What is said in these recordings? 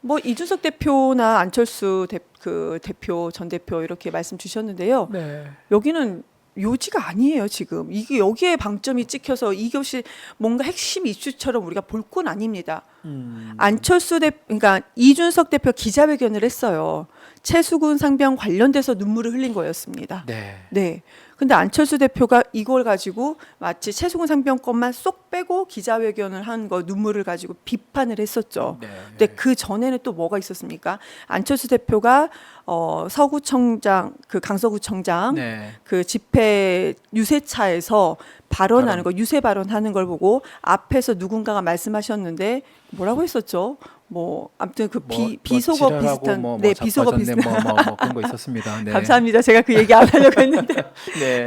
뭐 이준석 대표나 안철수 대표 전 대표 이렇게 말씀 주셨는데요. 네. 여기는 요지가 아니에요, 지금. 이게 여기에 방점이 찍혀서 이것이 뭔가 핵심 이슈처럼 우리가 볼 건 아닙니다. 그러니까 이준석 대표 기자회견을 했어요. 최수근 상병 관련돼서 눈물을 흘린 거였습니다. 네. 네. 근데 안철수 대표가 이걸 가지고 마치 최수근 상병 것만 쏙 빼고 기자회견을 한 거 눈물을 가지고 비판을 했었죠. 네. 근데 그 전에는 또 뭐가 있었습니까? 안철수 대표가 서구청장 그 강서구청장 네. 그 집회 유세차에서 발언하는 거 유세 발언하는 걸 보고 앞에서 누군가가 말씀하셨는데 뭐라고 했었죠? 뭐 아무튼 그 비속어 지랄하고 비슷한 네 비속어 비슷한 뭐 그런 거 있었습니다. 네. 감사합니다. 제가 그 얘기 안 하려고 했는데 네.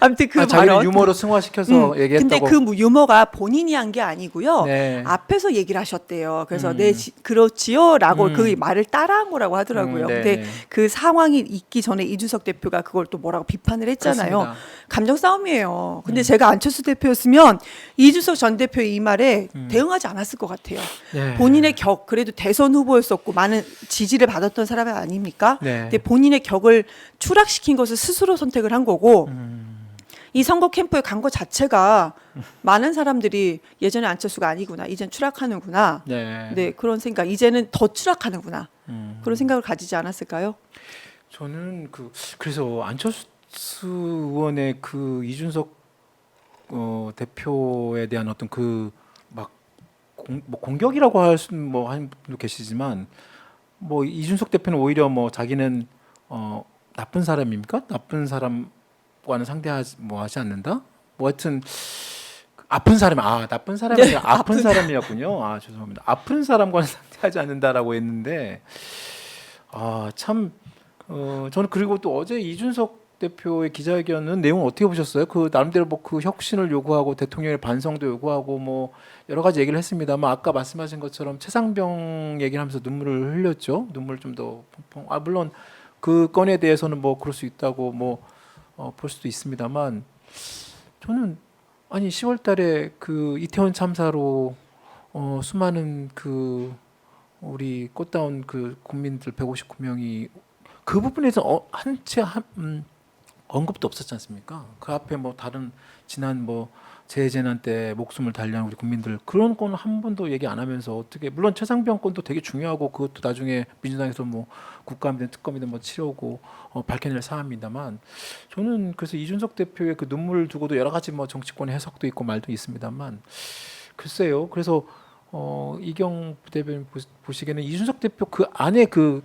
아무튼 그 자기를 발언 유머로 승화시켜서 얘기했다고. 근데 그 유머가 본인이 한 게 아니고요. 네. 앞에서 얘기를 하셨대요. 그래서 네 그렇지요라고 그 말을 따라한 거라고 하더라고요. 네. 근데 그 상황이 있기 전에 이준석 대표가 그걸 또 뭐라고 비판을 했잖아요. 그렇습니다. 감정 싸움이에요. 근데 제가 안철수 대표였으면 이준석 전 대표의 이 말에 대응하지 않았을 것 같아요. 네. 본인의 격 그래도 대선 후보였었고 많은 지지를 받았던 사람 아닙니까? 네. 근데 본인의 격을 추락시킨 것을 스스로 선택을 한 거고 이 선거 캠프에 간 것 자체가 많은 사람들이 예전에 안철수가 아니구나 이젠 추락하는구나 네 그런 생각 이제는 더 추락하는구나 그런 생각을 가지지 않았을까요? 저는 그래서 안철수 의원의 그 이준석 대표에 대한 어떤 뭐 공격이라고 할 수는 뭐 한 분도 계시지만 뭐 이준석 대표는 오히려 뭐 자기는 나쁜 사람입니까? 나쁜 사람과는 상대하지 하지 않는다. 뭐 하여튼 아픈 사람 나쁜 사람이 네, 아니라 아픈 사람이었군요. 아 죄송합니다. 아픈 사람과는 상대하지 않는다라고 했는데 참 저는 그리고 또 어제 이준석 대표의 기자회견은 내용 어떻게 보셨어요? 그 나름대로 뭐 그 혁신을 요구하고 대통령의 반성도 요구하고 뭐 여러 가지 얘기를 했습니다만 아까 말씀하신 것처럼 최상병 얘기를 하면서 눈물을 흘렸죠. 눈물 좀 더 펑펑. 물론 그 건에 대해서는 뭐 그럴 수 있다고 볼 수도 있습니다만 저는 아니 10월달에 그 이태원 참사로 수많은 그 우리 꽃다운 그 국민들 159명이 그 부분에서 언급도 없었지 않습니까? 그 앞에 뭐 다른 지난 뭐 재해재난 때 목숨을 달리한 우리 국민들 그런 건 한 번도 얘기 안 하면서 어떻게 물론 최상병 건도 되게 중요하고 그것도 나중에 민주당에서 뭐 국감이든 특검이든 뭐 치르고 밝혀낼 사안입니다만 저는 그래서 이준석 대표의 그 눈물을 두고도 여러 가지 뭐 정치권의 해석도 있고 말도 있습니다만 글쎄요. 그래서 이경 부대변인 보시기에는 이준석 대표 그 안에 그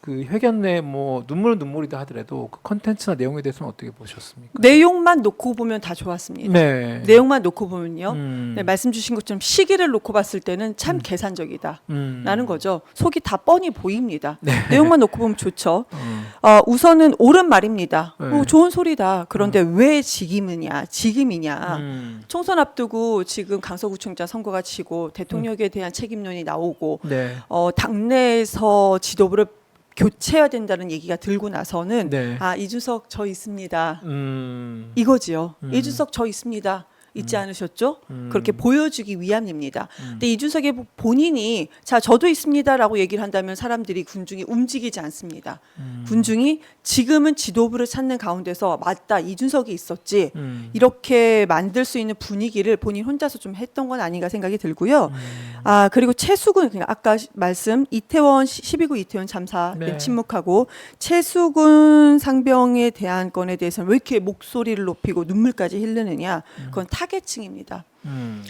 회견 내 뭐 눈물이다 하더라도 그 컨텐츠나 내용에 대해서는 어떻게 보셨습니까? 내용만 놓고 보면 다 좋았습니다. 네. 내용만 놓고 보면요. 네, 음. 말씀 주신 것처럼 시기를 놓고 봤을 때는 참 계산적이다. 라는 거죠. 속이 다 뻔히 보입니다. 네. 내용만 놓고 보면 좋죠. 우선은 옳은 말입니다. 네. 좋은 소리다. 그런데 왜 지금이냐? 총선 앞두고 지금 강서구청장 선거가 치고 대통령에 대한 책임론이 나오고 네. 당내에서 지도부를 교체해야 된다는 얘기가 들고 나서는 네. 이준석 저 있습니다. 음. 이거지요. 이준석 저 있습니다. 있지 않으셨죠? 그렇게 보여주기 위함입니다. 근데 이준석이 본인이 자 저도 있습니다라고 얘기를 한다면 사람들이 군중이 움직이지 않습니다. 군중이 지금은 지도부를 찾는 가운데서 맞다 이준석이 있었지 이렇게 만들 수 있는 분위기를 본인 혼자서 좀 했던 건 아닌가 생각이 들고요. 그리고 최수근 아까 말씀 이태원 12구 이태원 참사 네. 침묵하고 최수근 상병에 대한 건에 대해서는 왜 이렇게 목소리를 높이고 눈물까지 흘리느냐 그건 타겟층입니다.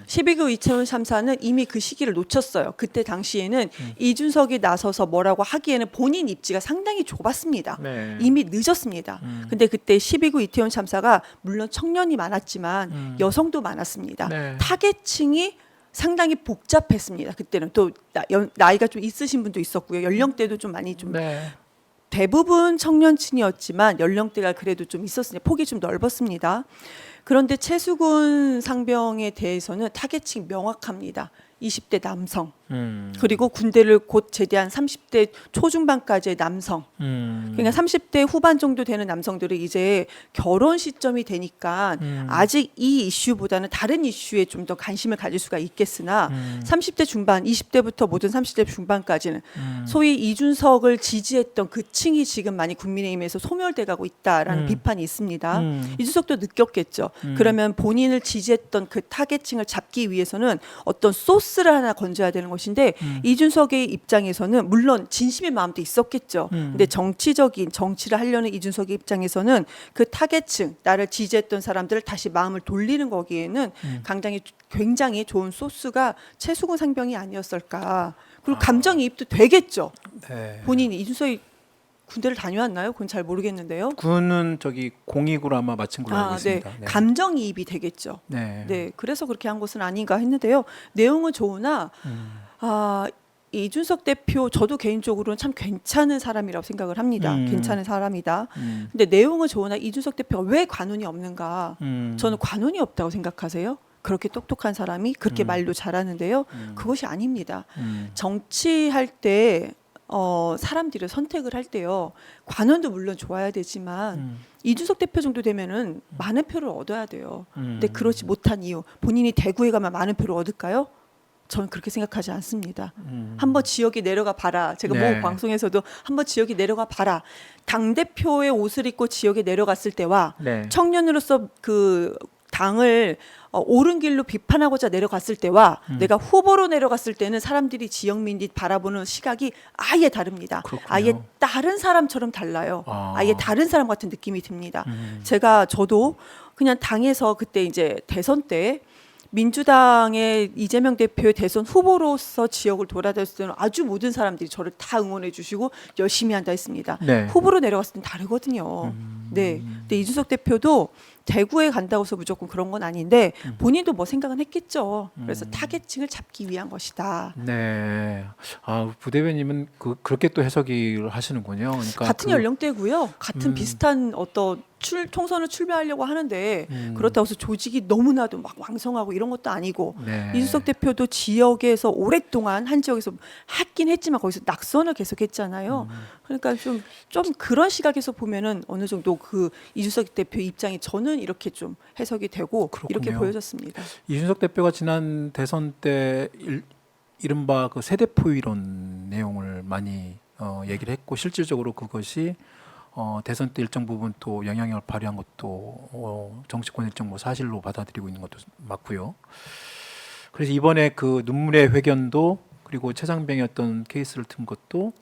12구 이태원 참사는 이미 그 시기를 놓쳤어요. 그때 당시에는 이준석이 나서서 뭐라고 하기에는 본인 입지가 상당히 좁았습니다. 네. 이미 늦었습니다. 근데 그때 12구 이태원 참사가 물론 청년이 많았지만 여성도 많았습니다. 네. 타겟층이 상당히 복잡했습니다. 그때는 또 나이가 좀 있으신 분도 있었고요. 연령대도 좀 많이 좀 네. 대부분 청년층이었지만 연령대가 그래도 좀 있었으니 폭이 좀 넓었습니다. 그런데 최수근 상병에 대해서는 타겟층이 명확합니다. 20대 남성, 그리고 군대를 곧 제대한 30대 초중반까지의 남성, 그러니까 30대 후반 정도 되는 남성들은 이제 결혼 시점이 되니까 아직 이 이슈보다는 다른 이슈에 좀 더 관심을 가질 수가 있겠으나 30대 중반, 20대부터 모든 30대 중반까지는 소위 이준석을 지지했던 그 층이 지금 많이 국민의힘에서 소멸돼 가고 있다라는 비판이 있습니다. 이준석도 느꼈겠죠. 그러면 본인을 지지했던 그 타겟층을 잡기 위해서는 어떤 소스를 하나 건져야 되는 것인데 이준석의 입장에서는 물론 진심의 마음도 있었겠죠. 근데 정치적인 정치를 하려는 이준석의 입장에서는 그 타겟층, 나를 지지했던 사람들을 다시 마음을 돌리는 거기에는 굉장히 좋은 소스가 최수근 상병이 아니었을까. 그리고 감정이입도 되겠죠. 네. 본인이 이준석이 군대를 다녀왔나요? 그건 잘 모르겠는데요. 군은 저기 공익으로 아마 마친 걸로 알고 네. 있습니다. 네. 감정이입이 되겠죠. 네. 네, 그래서 그렇게 한 것은 아닌가 했는데요. 내용은 좋으나 이준석 대표 저도 개인적으로는 참 괜찮은 사람이라고 생각을 합니다. 괜찮은 사람이다. 근데 내용은 좋으나 이준석 대표가 왜 관운이 없는가? 저는 관운이 없다고 생각하세요? 그렇게 똑똑한 사람이 그렇게 말도 잘하는데요. 그것이 아닙니다. 정치할 때 사람들이 선택을 할 때요. 관원도 물론 좋아야 되지만 이준석 대표 정도 되면은 많은 표를 얻어야 돼요. 근데 그렇지 못한 이유, 본인이 대구에 가면 많은 표를 얻을까요? 저는 그렇게 생각하지 않습니다. 한번 지역에 내려가 봐라. 제가 네. 모 방송에서도 한번 지역에 내려가 봐라. 당대표의 옷을 입고 지역에 내려갔을 때와 네. 청년으로서 그 당을 옳은 길로 비판하고자 내려갔을 때와 내가 후보로 내려갔을 때는 사람들이 지역민들이 바라보는 시각이 아예 다릅니다. 그렇군요. 아예 다른 사람처럼 달라요. 아예 다른 사람 같은 느낌이 듭니다. 저도 그냥 당에서 그때 이제 대선 때 민주당의 이재명 대표의 대선 후보로서 지역을 돌아다녔을 때는 아주 모든 사람들이 저를 다 응원해 주시고 열심히 한다 했습니다. 네. 후보로 내려갔을 때는 다르거든요. 네. 근데 이준석 대표도 대구에 간다고 해서 무조건 그런 건 아닌데 본인도 뭐 생각은 했겠죠. 그래서 타겟층을 잡기 위한 것이다. 네. 부대변님은 그렇게 또 해석을 하시는군요. 그러니까 같은 연령대고요. 같은 비슷한 어떤 총선을 출마하려고 하는데 그렇다고 해서 조직이 너무나도 막 왕성하고 이런 것도 아니고 네. 이준석 대표도 지역에서 오랫동안 한 지역에서 했긴 했지만 거기서 낙선을 계속했잖아요. 그러니까 좀 그런 시각에서 보면은 어느 정도 그 이준석 대표 입장이 저는 이렇게 좀 해석이 되고 그렇군요. 이렇게 보여졌습니다. 이준석 대표가 지난 대선 때 이른바 그 세대포 이론 내용을 많이 얘기를 했고 실질적으로 그것이 대선 때 일정 부분 또 영향력을 발휘한 것도 정치권 일정 사실로 받아들이고 있는 것도 맞고요. 그래서 이번에 그 눈물의 회견도 그리고 최장병의 어떤 케이스를 튼 것도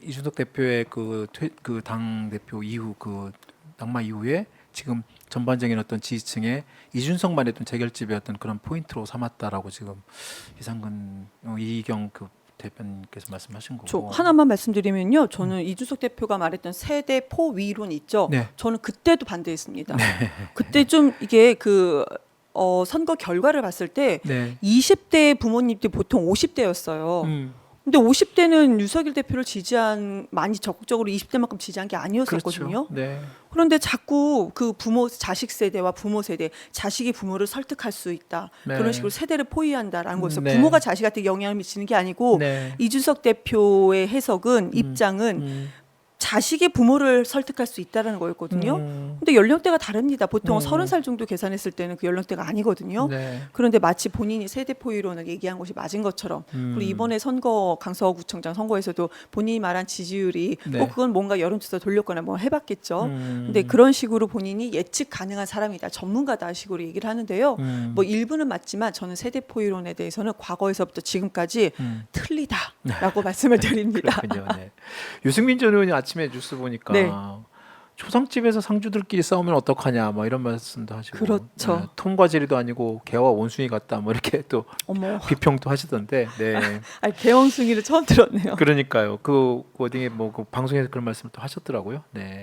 이준석 대표의 그 당 대표 이후 그 낙마 이후에 지금 전반적인 어떤 지지층의 이준석만의 어떤 재결집의 어떤 그런 포인트로 삼았다라고 지금 이상근 이희경 그 대표님께서 말씀하신 거고. 저 하나만 말씀드리면요. 저는 이준석 대표가 말했던 세대 포위론 있죠. 네. 저는 그때도 반대했습니다. 그때 좀 이게 선거 결과를 봤을 때 네. 20대 부모님들이 보통 50대였어요. 근데 50대는 윤석열 대표를 많이 적극적으로 20대만큼 지지한 게 아니었었거든요. 그렇죠. 네. 그런데 자꾸 그 자식 세대와 부모 세대, 자식이 부모를 설득할 수 있다. 네. 그런 식으로 세대를 포위한다라는 거에서 네. 부모가 자식한테 영향을 미치는 게 아니고 네. 이준석 대표의 해석은 입장은 자식이 부모를 설득할 수 있다는 거였거든요. 근데 연령대가 다릅니다. 보통 30살 정도 계산했을 때는 그 연령대가 아니거든요. 네. 그런데 마치 본인이 세대 포위론을 얘기한 것이 맞은 것처럼 그리고 이번에 강서구청장 선거에서도 본인이 말한 지지율이 네. 그건 뭔가 여론조사 돌렸거나 뭐 해봤겠죠. 근데 그런 식으로 본인이 예측 가능한 사람이다, 전문가다 식으로 얘기를 하는데요. 뭐 일부는 맞지만 저는 세대 포위론에 대해서는 과거에서부터 지금까지 틀리다라고 말씀을 드립니다. 그렇군요. 네. 유승민 전 의원이 아침에 뉴스 보니까 네. 초상집에서 상주들끼리 싸우면 어떡하냐 뭐 이런 말씀도 하시고 그렇죠. 네, 톰과 제리도 아니고 개와 원숭이 같다 뭐 이렇게 또 어머, 비평도 하시던데 네. 개원숭이를 처음 들었네요. 그러니까요. 그 워딩에 뭐 그 방송에서 그런 말씀을 또 하셨더라고요. 네.